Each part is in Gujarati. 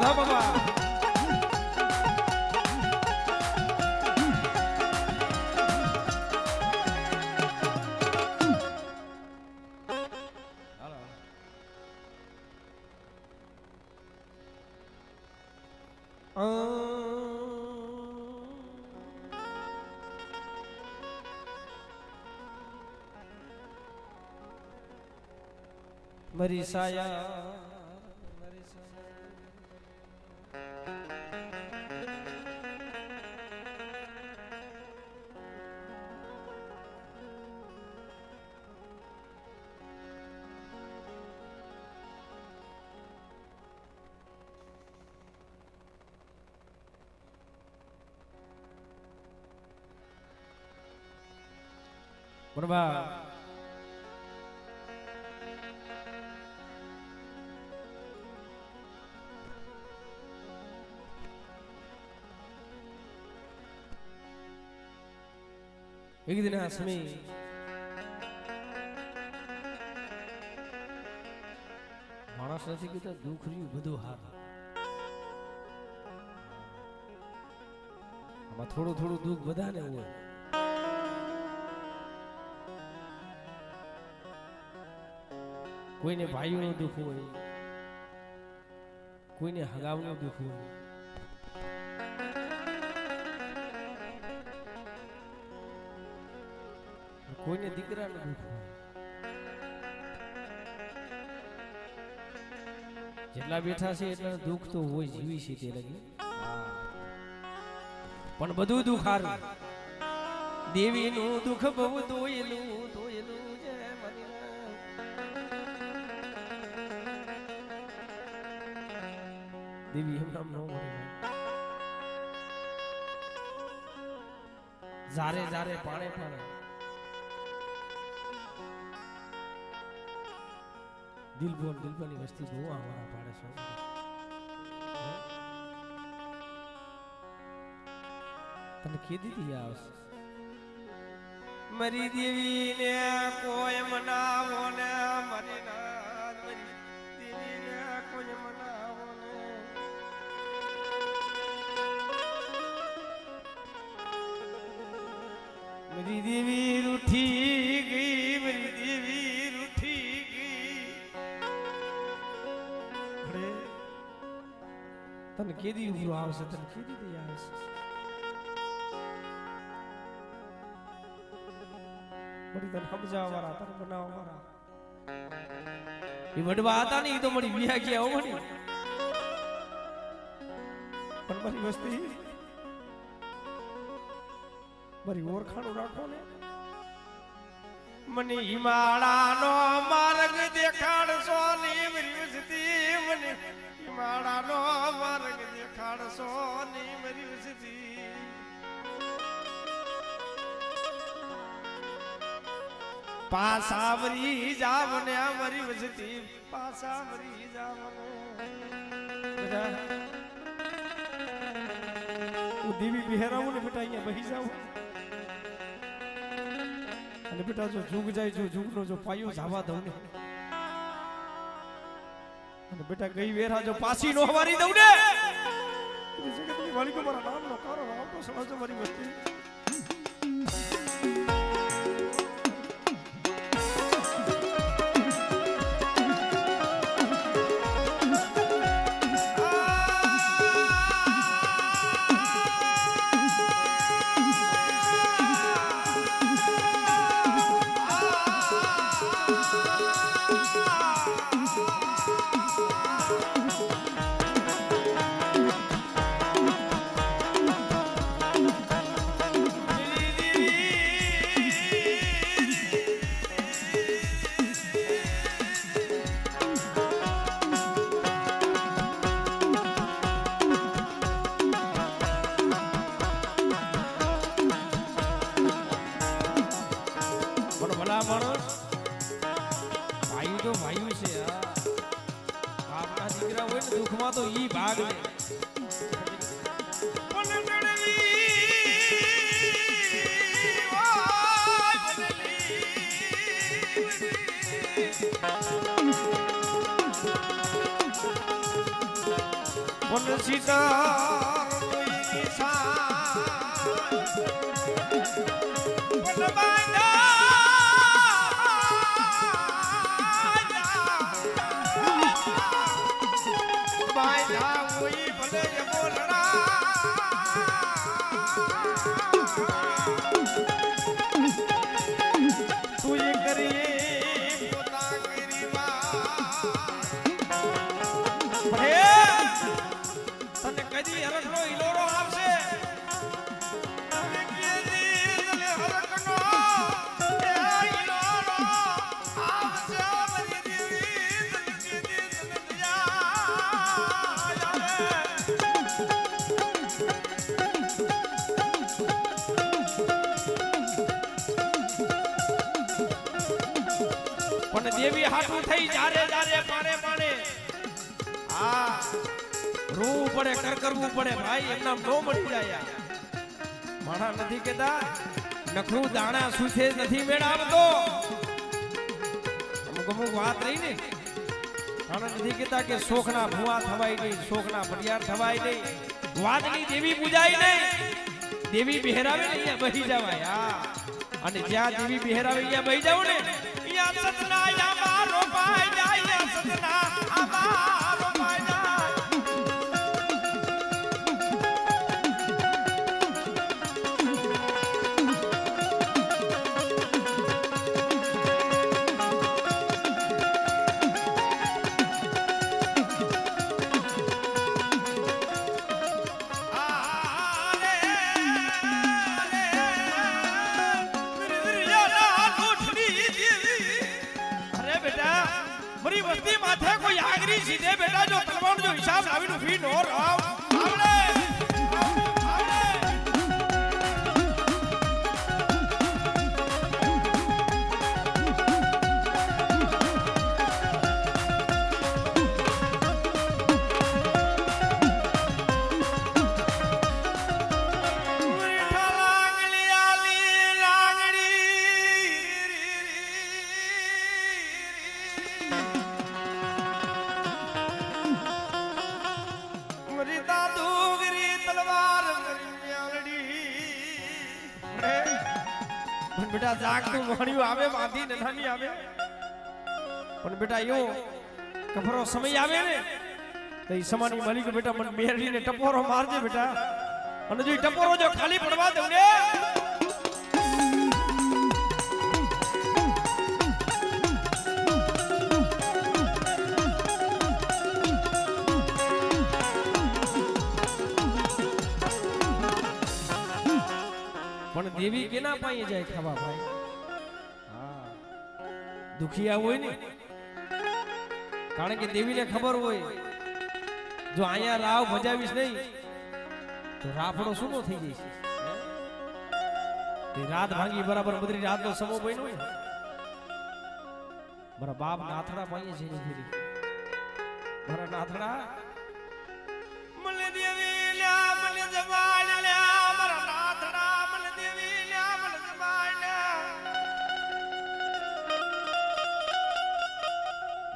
ધા બાબા મરી સાયા બરાબર એક દિન આસમી માણસ નથી કીધા દુઃખ રહ્યું બધું હાર આમાં થોડું થોડું દુઃખ બધાને હોય કોઈને ભાઈઓનું દુઃખ હોય કોઈને હગાવનું દુઃખ હોય કોઈને દીકરાનું દુઃખ હોય જેટલા બેઠા છે એટલા દુઃખ તો હોય જીવી છે તે લગી પણ બધું દુઃખ હારું દેવીનું દુઃખ બહુ દોયેલું દોયેલું છે દેવી એમ નામ નો મળે જારે જારે પાણે પાણે દિલબોલ દિલબોલની વસ્તી બહુ અમારા પાડે છે તને કીધી હતી આવશે મરી દેવી ને કોઈ મનાવો ને મરી ના મરી દેવી ને કોઈ મનાવો ને મરી દેવી રૂઠી ગઈ મરી દેવી રૂઠી તને કેદી ઉભરો આવશે તને કેદી દે આવશે મળી તને સમજાવવા વાળા તને બનાવવા વાળા એ વડવા હતા ને એ તો મળી વિયા ગયા હો મળી પણ મારી વસ્તી મારી ઓળખાણું રાખો ને મને હિમાળાનો માર્ગ દેખાડશો ને મારી વસ્તી મને હિમાળાનો માર્ગ દેખાડશો ને મારી વસ્તી પાસાવરી જાવ ને મારી વસ્તી પાસાવરી જાવ ને હું દેવી બિહેરાવું ને બેટા અહીંયા બહી જાઉં અને બેટા જો જુગ જાય જો જુગનો જો પાયો જાવા દઉં ને અને બેટા ગઈ વેરા જો પાસી નો હવારી દઉં ને જગતની વાળી કો મારા નામ નો કારો આવતો સળાજો મારી વસ્તી દુઃખમાં તો ઈ ભાગ લે સીતા પણ દેવી હાથું થઈ જારે જારે પાણે પાણે આ રૂ પડે કરવું પડે ભાઈ એમના નો મળી જાય માણા નથી કેતા નખરું દાણા સુસે નથી મેળાવતો અમુક વાત રહી ને માણા નથી કેતા કે શોખના ભુવા થવાય નહીં શોખના પડિયાર થવાય નહીં વાદની દેવી પૂજાય નહીં દેવી બહેરાવે ને અહીંયા બહી જવાય હા અને જ્યાં દેવી બહેરાવે અહીંયા બહી જાવ ને સતના અમારો પાય જાય સતના અમારો પાય જાય મરી વસ્તી માથે કોઈ આગરી સીધે બેટા જો તલવાર જો હિસાબ લાવીનું ફી નો રાવ આવડે બેટા જાગતું વાણિયું આવે બાંધી નઠાની આવે પણ બેટા યો કફરો સમય આવે ને તો ઈ સમાની માલિક બેટા મને મેરડીને ટપોરો મારજે બેટા અને જો ઈ ટપોરો જો ખાલી પડવા દઉં ને પણ દેવી કેના પાયે જાય ખાવા ભાઈ હા દુખિયા હોય ને કારણ કે દેવીને ખબર હોય જો અહીંયા રાવ ભજાવીશ નહીં તો રાફડો શું થઈ જશે તે રાત ભાંગી બરાબર બધી રાતનો સમો બન્યો ને મારા બાપ નાથડા પાયે છે ફેરી મારા નાથડા મને દેવી લ્યા મને જવાન લ્યા મારા નાથડા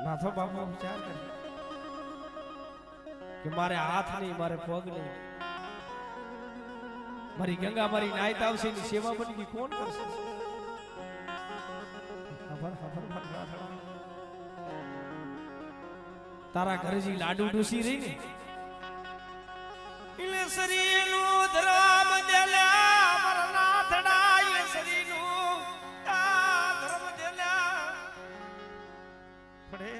નાથો બાપુ વિચાર કરે કે મારે હાથ નહીં મારે પગ નહીં મારી ગંગા મારી નાયત આવશે ની સેવા બની ગઈ કોણ કરશે તારા ઘરેજી લાડુ ડૂસી રહી ને ઇલે શરીરનું ધરામ દેલા મારા નાથડા ઇલે શરીરનું ધર્મ દેલા પડે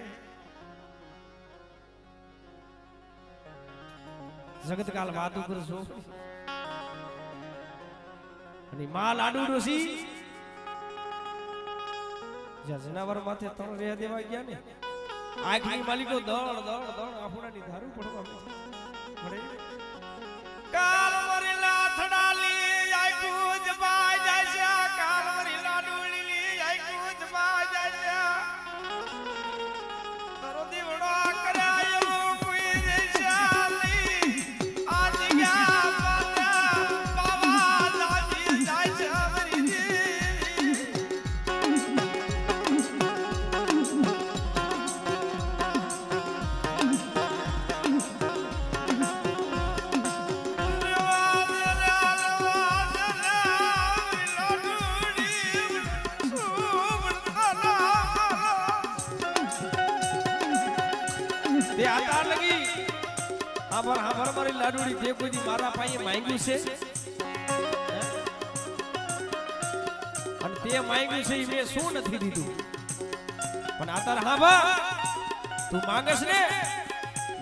જગત કાલ વાતું કરશો અને માં લાડુ ડોસી જ્યાં જનાવર માથે ત્રણ રહ્યા દેવા ગયા ને આંખની માલિકો દળ દળ દળ આફુડાની ધારું પડવા પડે કાલ મરી લાથડાલી આખું જબાઈ જાય છે કાલ મરી લાડુલી આખું જબાઈ જાય છે તરો દીવડો કરાયો કોઈ રેશાલી આજ ગયા બાબા લાજી જાય છે મરી હાબર મારી લાડુડી જે કોઈ દી મારા પાસે માંગ્યું છે અને તે માંગ્યું છે એ મેં શું નથી દીધું પણ આતાર હાબર તું માંગસ ને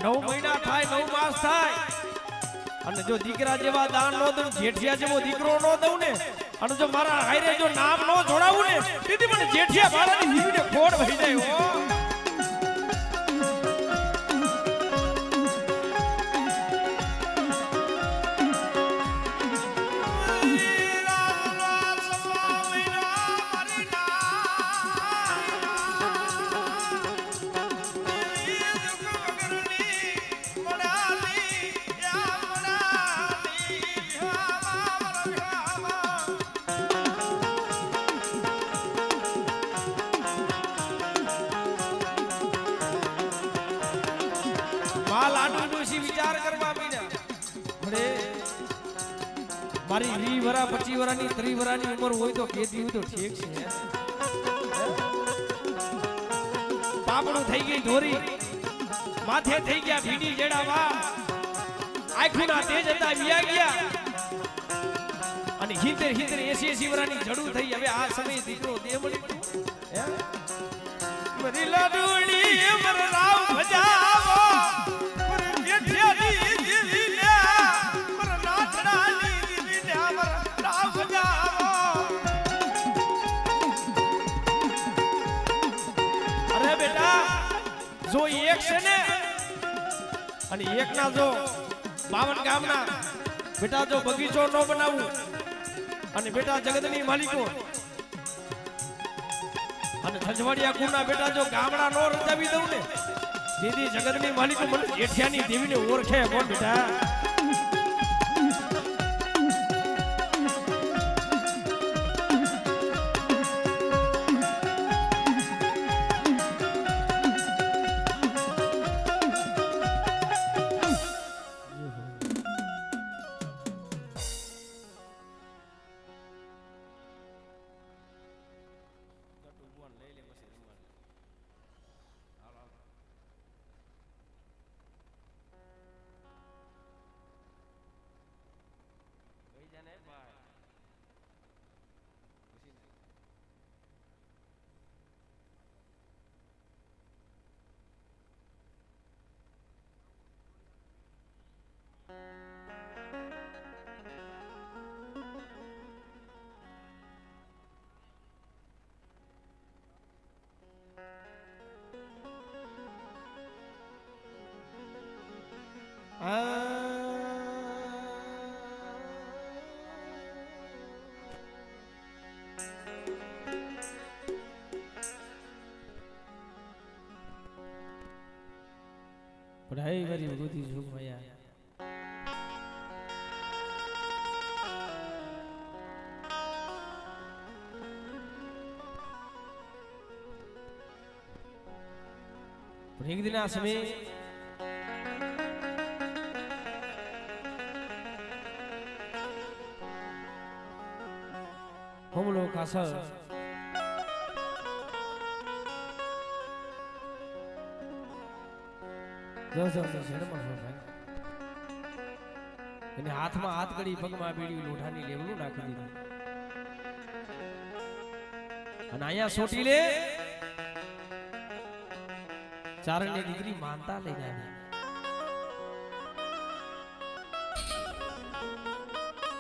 9 મહિના થાય 9 માસ થાય અને જો દીકરા જેવા દાન નો દઉં જેઠિયા જેવો દીકરો નો દઉં ને અને જો મારા હાયરે જો નામ નો જોડાવું ને દીદી મને જેઠિયા બાળાની જીવીને ખોડ વહી જાય હો વિચાર કરવા મારી 20 વરા 25 વરાની 30 વરાની ઉંમર હોય તો કેદી હોય તો ઠીક છે પાપડું થઈ ગઈ ધોરી માથે થઈ ગયા ભીડી જેડા વા આંખના તેજ હતા વિયા ગયા અને 70 80 વરાની જડું થઈ હવે આ સમય દીકરો દે મળી હે મરી લાડુડી મર રાવ ભજાવો જો એક છે ને અને એક ના જો 52 ગામના બેટા જો બગીચો ન બનાવું અને બેટા જગતની માલિકો અને ખજવાડિયા કુના બેટા જો ગામડા નો રચાવી દઉં ને દીદી જગતની માલિકો મને જેઠિયાની દેવીને ઓળખે કોણ બેટા પઢાઈ કરી ભગવતી જોગ મયા પણ એક દિન આ સમય હોમલો કાસર એને હાથમાં હાથ ગળી પગમાં બેડી લોઢાની લેવલું નાખી દીધું અને અહીંયા સોટી લે ચારણની દીકરી માનતા લઈને આવી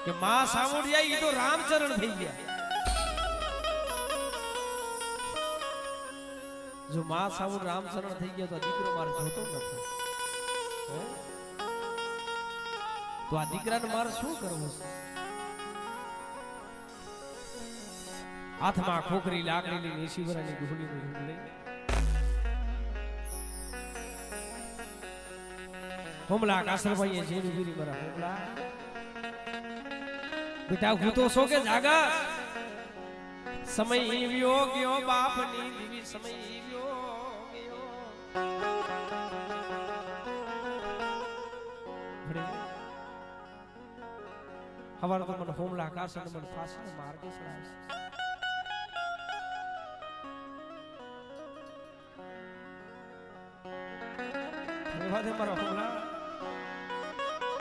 કે માં સામુડિયા ઈ તો રામચરણ થઈ ગયા જો માં સામુડ રામચરણ થઈ ગયા તો દીકરો મારે જોતો નથી તો આ દીકરાને મારે શું કરવું છે હાથમાં ખોખરી લાકડીની 80 વરાની ગુહડીનું રૂપ લઈ હોમલા કાસરભાઈએ જેની ગીરી મારા હોમલા બેટા હું તો છો કે જાગા સમય ઈવ્યો ગયો બાપની દીવી સમય ઈવ્યો ગયો હવાર તો મને હોમલા કાસર મને ફાંસીનો માર કે સડાય છે મારા હોમલા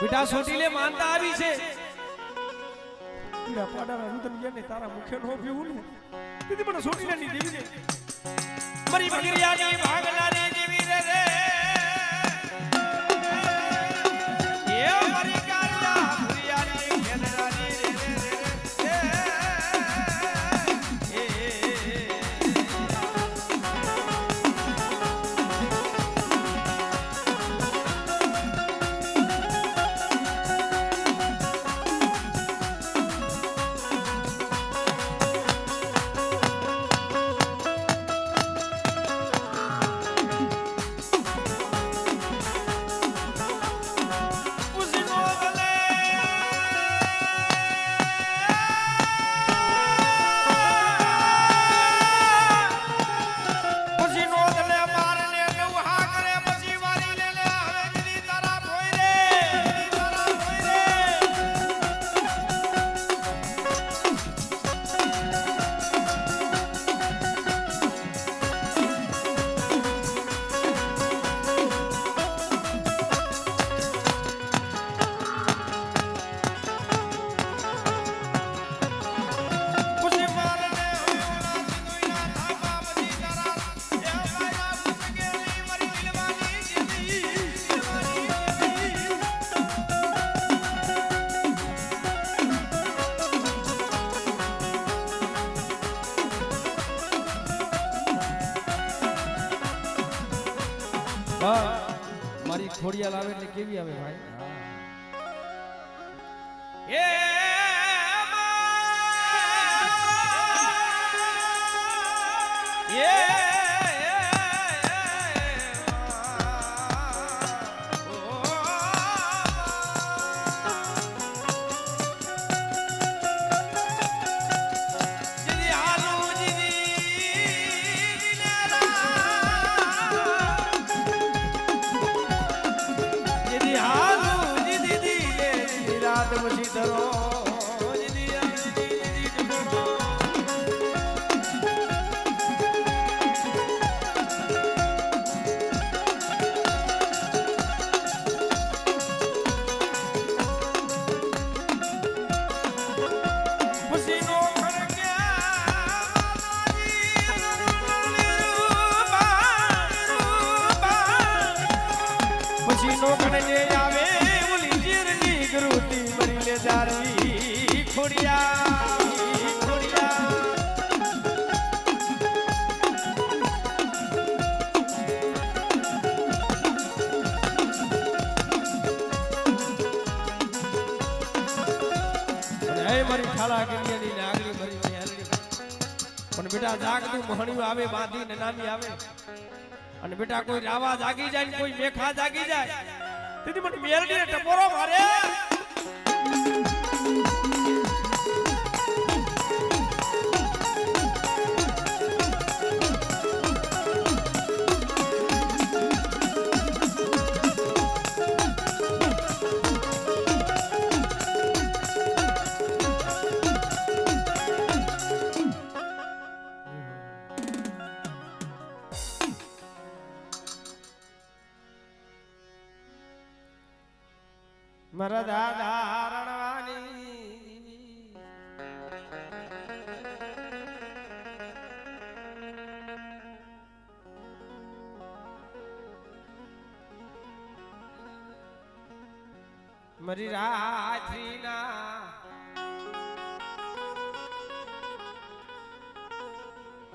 બેટા સોટીલે માનતા આવી છે પીડા પાડાના રુદન જેને તારા મુખે નો પીવું ને તેથી મને સોટીલાની દેવી ને મારી ભગરિયાની ભાગનારી દેવી રે એ મારી કાળિયા ભુરિયાની ખેદરાની રે મારી ખોડિયાલ આવે એટલે કેવી આવે ભાઈ મારી ખાલા ગેડિયાની નાગરી ભરી મેલડી પણ બેટા જાગતું મહણિયું આવે બાંધી ને નામી આવે અને બેટા કોઈ રાવા જાગી જાય ને કોઈ મેખા જાગી જાય તેથી મને મેલડીને ટપોરો મારે મારા દાદા રણવાની મારી રાજના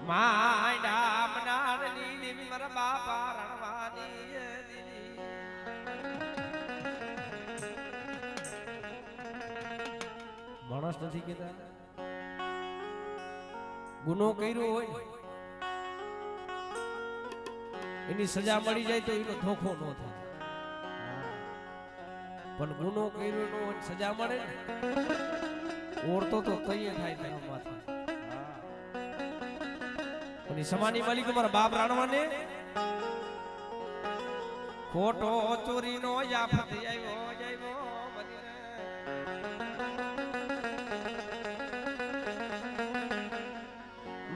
માંડા મનારની દેવી મારા બાપા રણવાની માણસ નથી કેતા ગુનો કર્યો હોય એની સજા મળી જાય તો એનો ધોખો ન થાય પણ ગુનો કર્યો નો હોય સજા મળે ને ઓરતો તો તૈયે થાય તેના માથા પણ સમાની માલિક મારા બાપ રાણવાને ખોટો ચોરીનો યાફત આવ્યો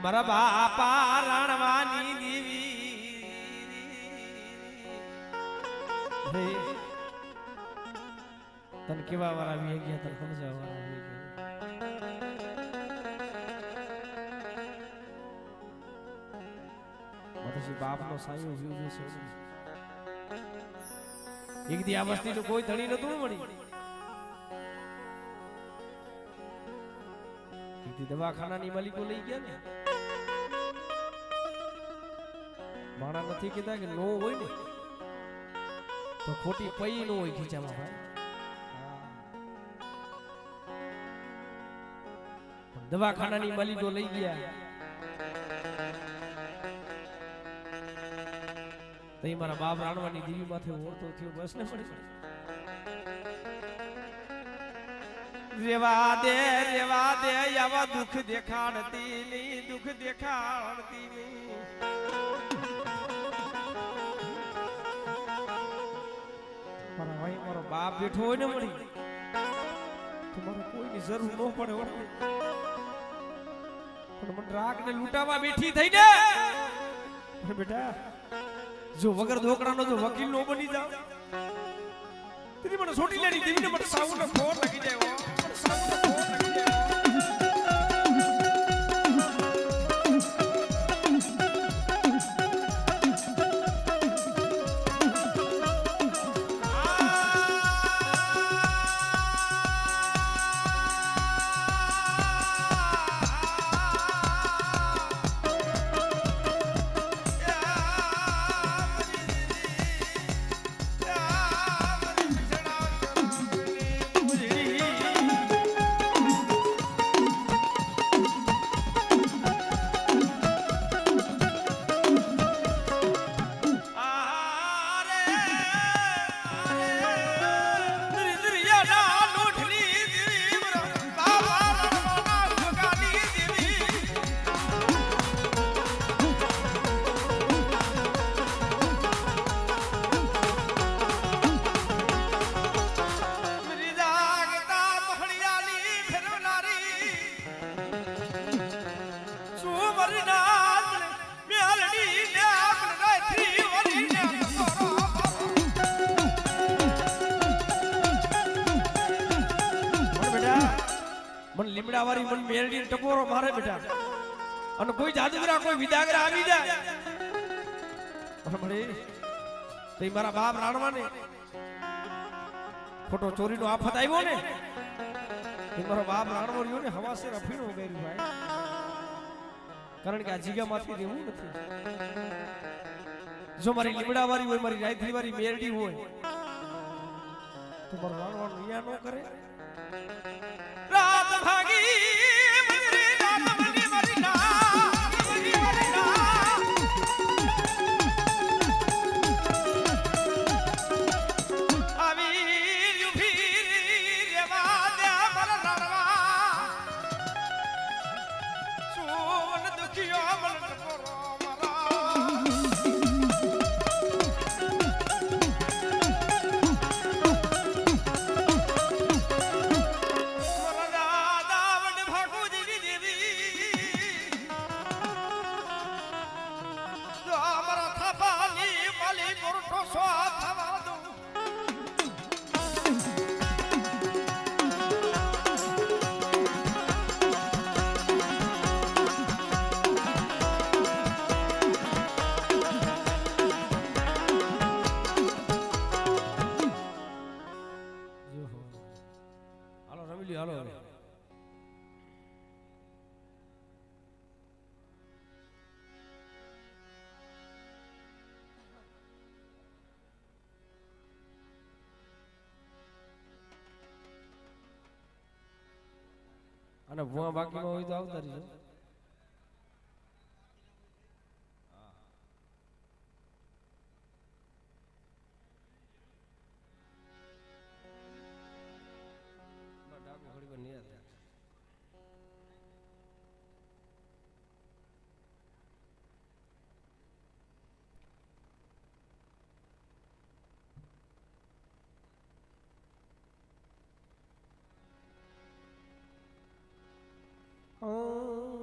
મારા બાપા રાણવાની દેવી તને કેવા વાર આવી ગયા તને સમજાવવા વાર આવી ગયા પછી બાપનો સાયો વ્યૂ છે એક દી આ વસ્તીનું કોઈ ધણી નતું મળી એક દી દવાખાનાની માલિકો લઈ ગયા ને માણા નથી કીધા કે નો હોય ને તો ખોટી પઈ નો હોય ખીચામાં ભાઈ દવાખાનાની માલિકો લઈ ગયા તો મારા બાપ રાણવાની દેવી માથે ઓળતો થયો બસ ને પડી રેવા દે આવા દુઃખ દેખાડતી નહીં દુઃખ દેખાડતી નહીં મારા ભાઈ મારો બાપ બેઠો હોય ને મળી તો મારે કોઈની જરૂર ન પડે પણ મને રાગ ને લૂંટાવા બેઠી થઈ ને બેટા જો વગર ધોકડાનો જો વકીલ નો બની જાવ તેની મને છોટી લેડી દેવીને મને સાઉનો ફોન લાગી જાય મને સાઉનો ફોન લાગી જાય લીમડા વાળી મન મેરડી ટકોરો મારે બેટા અને કોઈ જાદુગરા કોઈ વિદાગરા આવી જાય મળે તો મારા બાપ રાણવાને ખોટો ચોરીનો આફત આવ્યો ને મારો બાપ રાણવો રહ્યો ને હવાસે રફીણો કર્યું ભાઈ કારણ કે આ જીગામાંથી રહેવું નથી જો મારી લીમડા વાળી હોય મારી રાયથરી વાળી મેરડી હોય તો મારો રાણવાનો અહીંયા ન કરે રાત ભાગી મરી રાત મરી મરી ના આવી યુભી રેવા દે મર રણવા સુન દુખિયો મન કરો અને ભુવા બાકીમાં હોય તો આવતા રહીજો Oh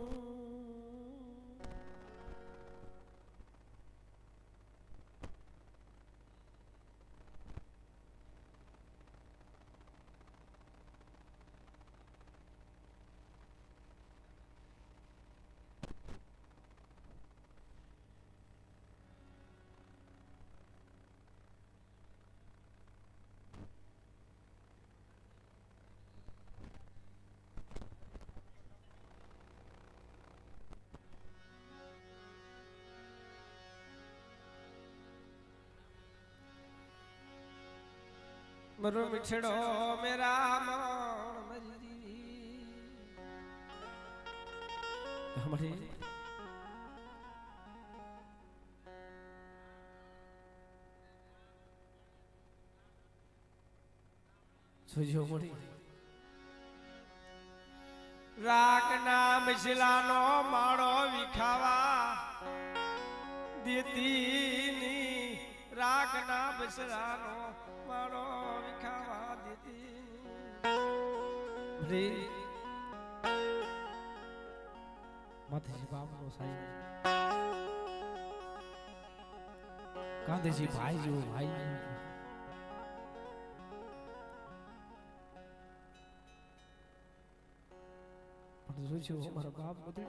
મરો મિઠડો મેરા મણ મરી હમરે જોજો મરી રાગ નામ શિલાનો માળો વિખાવા દેતી રાગ નામ શિલાનો માળો વિખાવા દેતી રે માથેજી બાપનો સાઈ કાંધેજી ભાઈ જેવો ભાઈ જોજો મારો બાપ બધું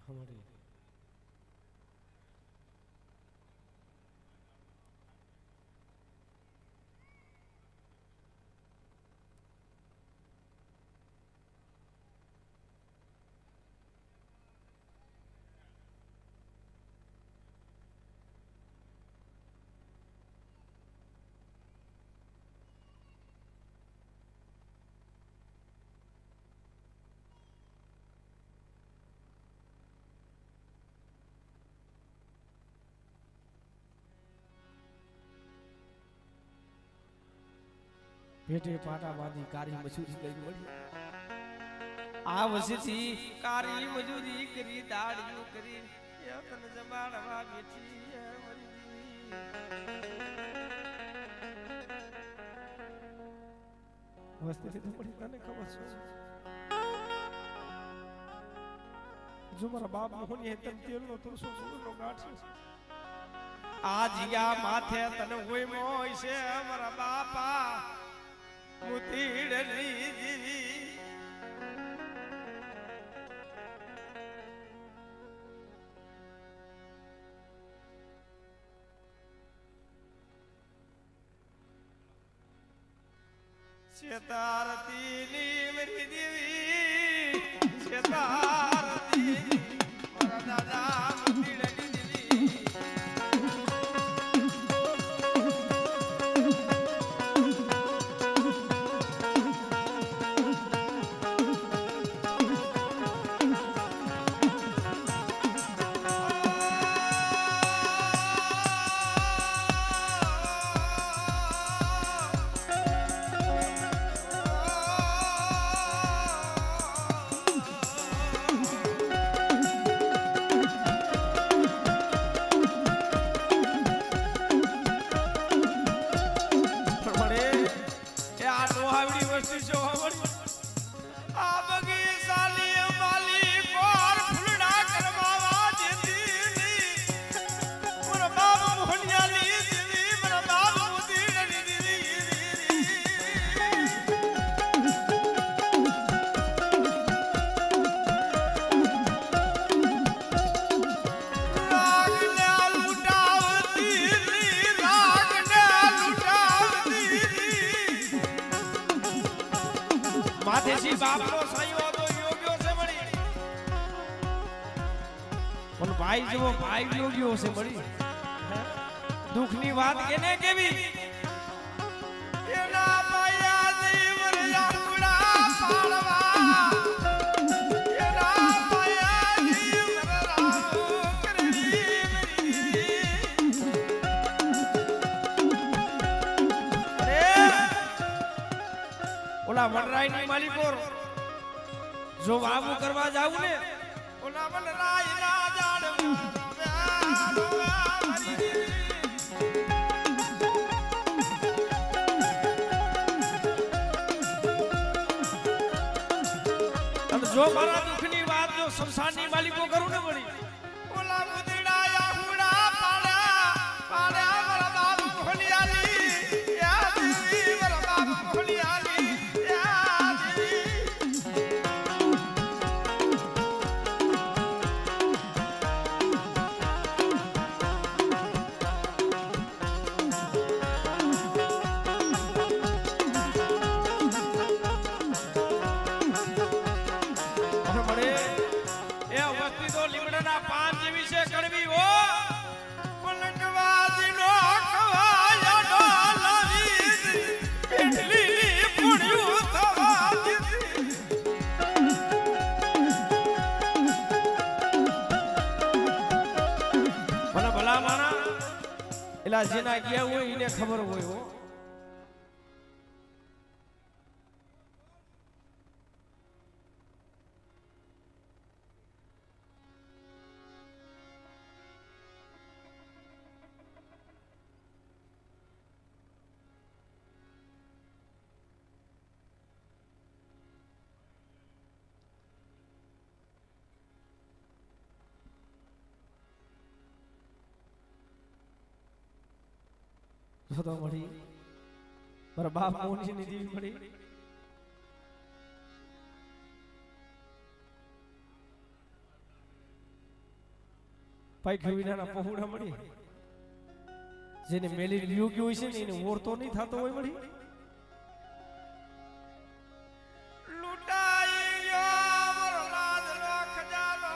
हमारे પેટે પાટા બાંધી કારી મજૂરી કરી મળી આ વસેથી કારી મજૂરી કરી દાડિયું કરી તન જમાડવા બેઠી વસ્તી તો પડી તને ખબર છે જો મારા બાપ મોહની તન તેલનો તુલસો સુનો ગાંઠ છે આ જીયા માથે તને હોય મોય છે મારા બાપા મુતીડલી શેતારતી મેરી દેવી શેતારતી મારા દાદા મુતીડલી દેવી માથેજી બાપનો સહયોગ તો યોગ્યો છે મળી પણ ભાઈ જેવો ભાઈ યોગ્યો છે મળી દુઃખની વાત કેને કેવી એના પાયા જીવન લાકડા પાળવા એના પાયા જીવન રામો કરી ઓલા વનરાયની માલિકોર જો વાવું કરવા જાવું ને ઓલા વનરાય ના જાડવા જો મારા દુઃખની વાત જો સંસારની માલિકો કરું ને વળી ઓલા ઉદડા આહુડા પાડા પાડા મારા બાપ ભોલિયાલી યા દેવી મારા બાપ ભોલિયાલી યા દેવી પાન જેવી છે કડવી હો પલટવાજી નો ખવાયા નો લાવી પેટલી પુણ્યું થવા દીધી ભલા ભલા માણા એલા જેના ગયા હોય એને ખબર હોય હો તો મળી મારા બાપ મોહનજી ની દેવી મળી પાઈ વિનાના પહોળા મળી જેને મેલી વ્યુ ગયું હોય છે ને એને ઓરતો નહીં થતો હોય મળી લૂંટાઈ ગયો મારો લાજનો ખજાનો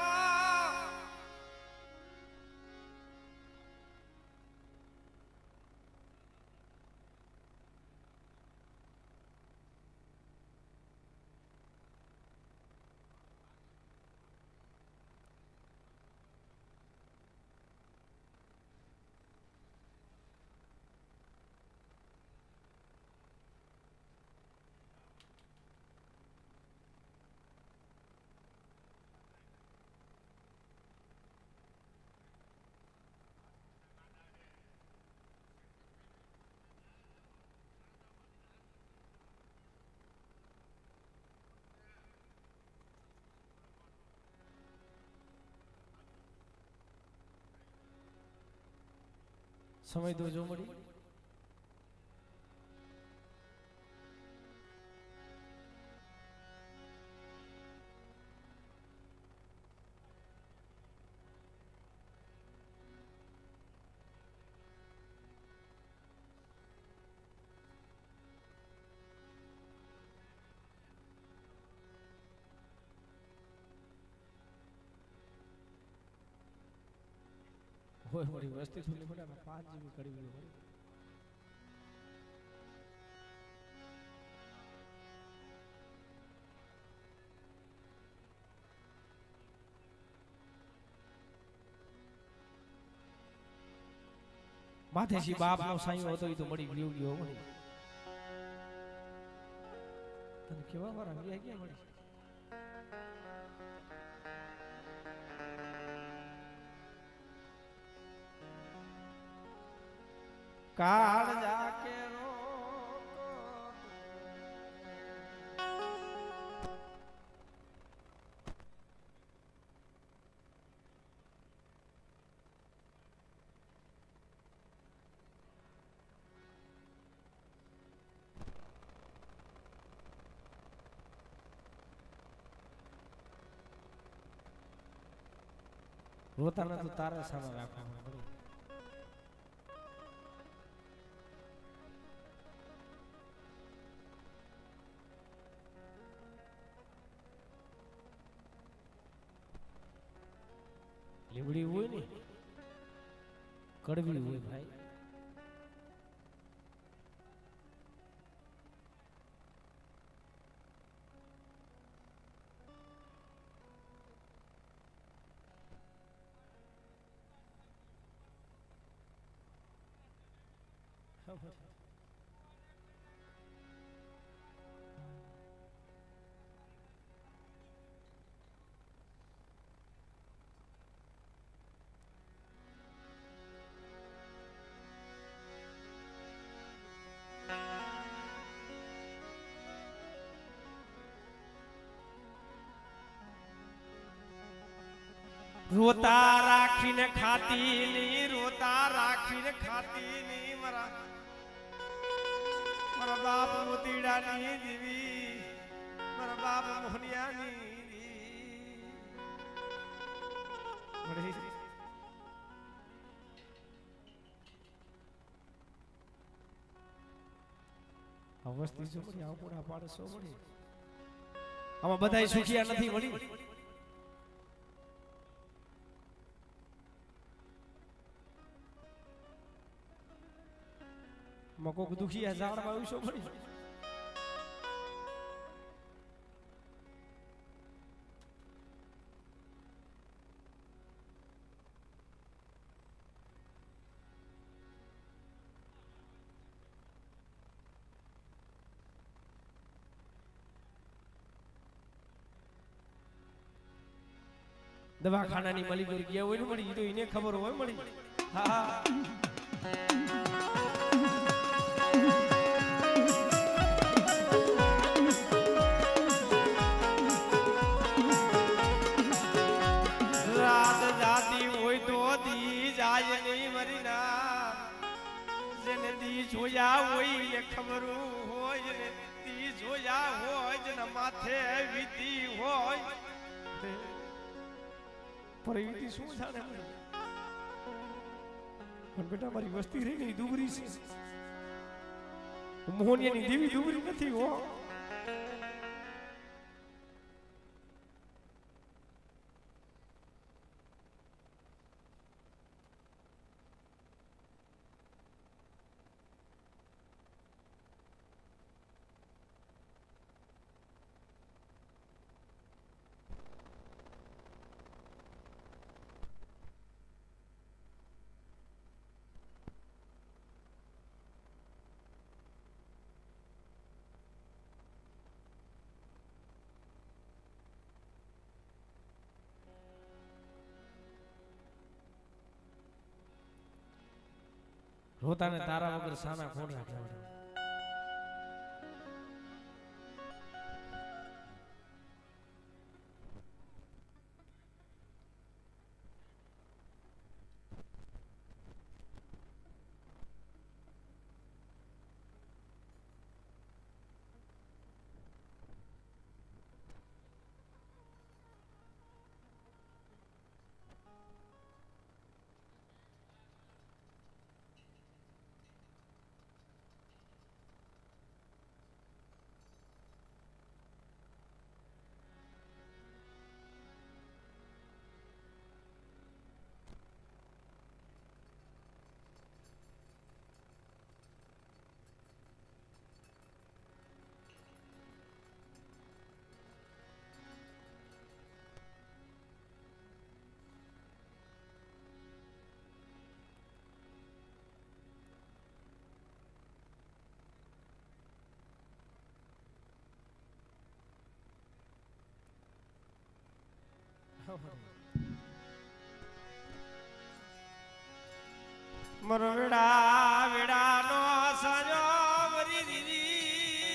સમય દો જો મળી હોય મળી વસ્તી થોડી પડે 5 જેવી કરી મળી માથેથી બાપ નો સાયો હતો એ તો મળી ગયો મળી તને કેવા વાર આવી ગયા મળી કાળ જાકે રોતાના તો તારા સામે રાખવાનું લીમડી હોય ને કડવી હોય ભાઈ રોતા રાખીને ખાતી ની રોતા રાખીને ખાતી ની મારા મારા બાપ મોતીડાની દેવી મારા બાપ મોહનિયાની દેવી અવસ્થી જો મળી આવું પૂરા પાડે સો મળી આમાં બધાય સુખિયા નથી મળી મકોક દુખિયા ઝાડમાં વિશો મળી દવાખાનાની મળી ગઈ ગયા હોય ને મળી એ તો એને ખબર હોય મળી હા રાત જાતી હોય તો દી જાય નહીં મરી ના જેને દી જોયા હોય એ ખબર હોય ને દી જોયા હોય જેના માથે વીતી હોય પરિવિતિ શું જાણે પણ બેટા મારી વસ્તી રહી ગઈ દુબરી છે મોહનિયાની દેવી દુબરી નથી હો રોતાને તારા વગર સાના કોણ રાખે મરો વેડા વેડાનો સાજો મરી દીદી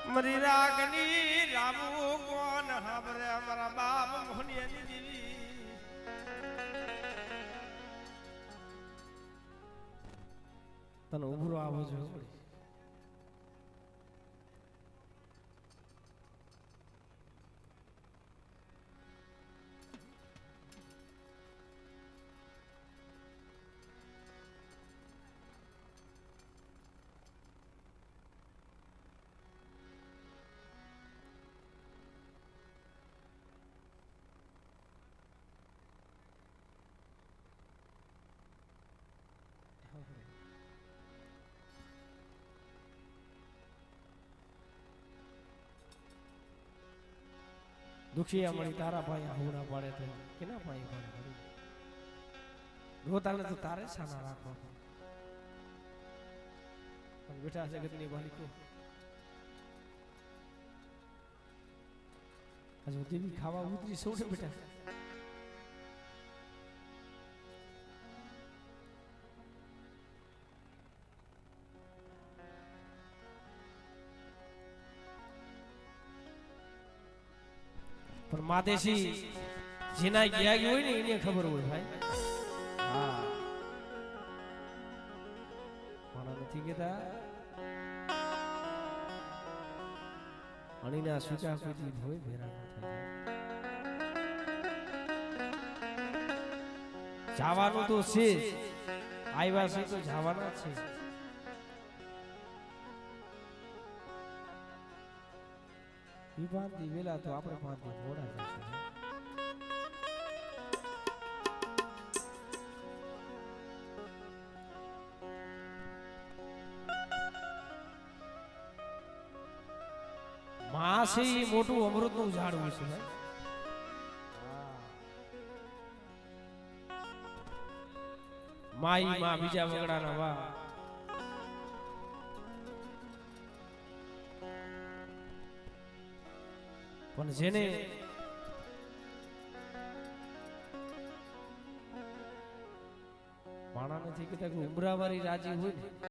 મરી રાગની રામુ કોણ હાબરે અમારા બાપ મોહનિયાની દેવી તને ઉભરો આવો જો દુખિયા મળી તારા ભાઈ આહુડા પાડે તો કેના ભાઈ પાડે રોતાને તો તારે સાના રાખવા પણ બેઠા જગતની માલિકો હજુ દેવી ખાવા ઉતરી સૌને બેટા પણ માદેશી જેના ગયા હોય ને એને ખબર હોય ભાઈ હા માણા નથી કેતા અણીના સૂચા કોઈ દી હોય ભેરા ન થાય જવાનું તો છે આવ્યા છે તો જવાના છે ઈ પાંચથી વેલા તો આપણે 5 દી મોડા જશે માસી મોટું અમૃત નું ઝાડ હોય છે ભાઈ માઈ માં બીજા વગડાના વા પણ જેને માણા નથી કહેતા કે ઉમરાવાળી રાજી હોય ને